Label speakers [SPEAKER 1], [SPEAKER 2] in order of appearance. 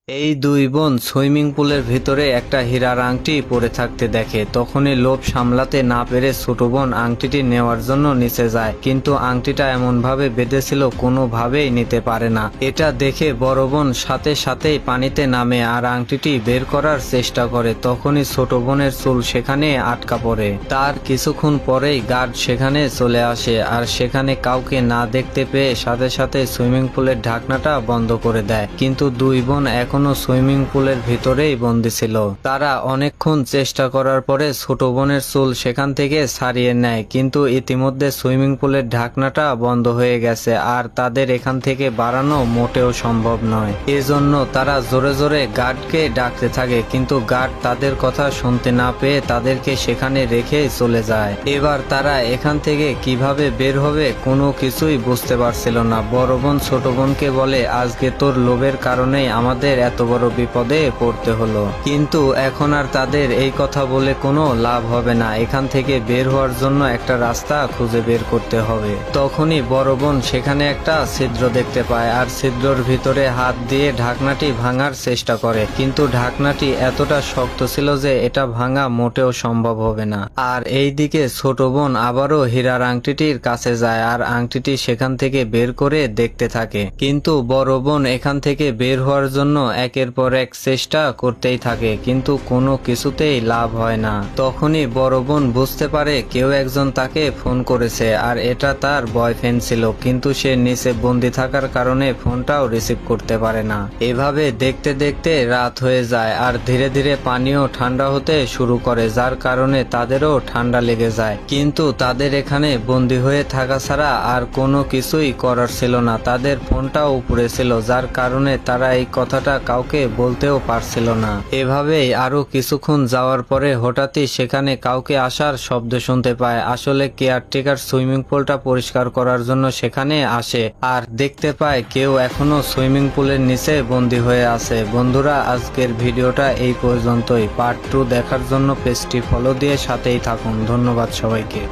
[SPEAKER 1] এই দুই বোন সুইমিং পুলের ভিতরে একটা হীরার আংটি পরে থাকতে দেখে। তখনই লোভ সামলাতে না পেরে ছোট বোন আংটিটি নেওয়ার জন্য নিচে যায়, কিন্তু আংটিটা এমন ভাবে বেঁধেছিল কোনোভাবেই নিতে পারে না। এটা দেখে বড় বোন সাথে সাথেই পানিতে নামে আর আংটিটি বের করার চেষ্টা করে। তখনই ছোট বোনের চুল সেখানে আটকা পড়ে। তার কিছুক্ষণ পরেই গার্ড সেখানে চলে আসে আর সেখানে কাউকে না দেখতে পেয়ে সাথে সাথে সুইমিং পুলের ঢাকনাটা বন্ধ করে দেয়। কিন্তু দুই বোন এখনো সুইমিং পুলের ভিতরেই বন্দী ছিল। তারা অনেকক্ষণ চেষ্টা করার পরে ছোট বোনের চুল সেখান থেকে ছাড়িয়ে নেয়, কিন্তু ইতিমধ্যে সুইমিং পুলের ঢাকনাটা বন্ধ হয়ে গেছে আর তাদের এখান থেকে বাড়ানো মোটেও সম্ভব নয়। এজন্য তারা জোরে জোরে গার্ডকে ডাকতে থাকে, কিন্তু গার্ড তাদের কথা শুনতে না পেয়ে তাদেরকে সেখানে রেখে চলে যায়। এবার তারা এখান থেকে কিভাবে বের হবে কোনো কিছুই বুঝতে পারছিল না। বড় বোন ছোট বোনকে বলে, আজকে তোর লোভের কারণেই আমাদের এত বড় বিপদে পড়তে হলো, কিন্তু এখন আর তাদের এই কথা বলে কোনো লাভ হবে না। এখান থেকে বের হওয়ার জন্য একটা রাস্তা খুঁজে বের করতে হবে। তখনই বড় বোন সেখানে একটা ছিদ্র দেখতে পায় আর ছিদ্রর ভিতরে হাত দিয়ে ঢাকনাটি ভাঙার চেষ্টা করে, কিন্তু ঢাকনাটি এতটা শক্ত ছিল যে এটা ভাঙা মোটেও সম্ভব হবে না। আর এইদিকে ছোট বোন আবারও হীরার আংটিটির কাছে যায় আর আংটিটি সেখান থেকে বের করে দেখতে থাকে, কিন্তু বড় বোন এখান থেকে বের হওয়ার জন্য একের পর এক চেষ্টা করতেই থাকে, কিন্তু কোনো কিছুতেই লাভ হয় না। তখনই বড় বোন বুঝতে পারে কেউ একজন তাকে ফোন করেছে আর এটা তার বয়ফ্রেন্ড ছিল, কিন্তু সে নিচে বন্দি থাকার কারণে ফোনটাও রিসিভ করতে পারে না। এভাবে দেখতে দেখতে রাত হয়ে যায় আর ধীরে ধীরে পানিও ঠান্ডা হতে শুরু করে, যার কারণে তাদেরও ঠান্ডা লেগে যায়। কিন্তু তাদের এখানে বন্দি হয়ে থাকা ছাড়া আর কোনো কিছুই করার ছিল না। তাদের ফোনটাও উপরে ছিল, যার কারণে তারা এই কথাটা কাউকে বলতেও পারছিল না। এভাবেই আরো কিছুক্ষণ যাওয়ার পরে হঠাৎই সেখানে কাউকে আসার শব্দ শুনতে পায়। আসলে কেয়ারটেকার সুইমিং পুলটা পরিষ্কার করার জন্য সেখানে আসে আর দেখতে পায় কেউ এখনো সুইমিং পুলের নিচে বন্দী হয়ে আছে। বন্ধুরা, আজকের ভিডিওটা এই পর্যন্তই। পার্ট 2 দেখার জন্য পেজটি ফলো দিয়ে সাথেই থাকুন। ধন্যবাদ সবাইকে।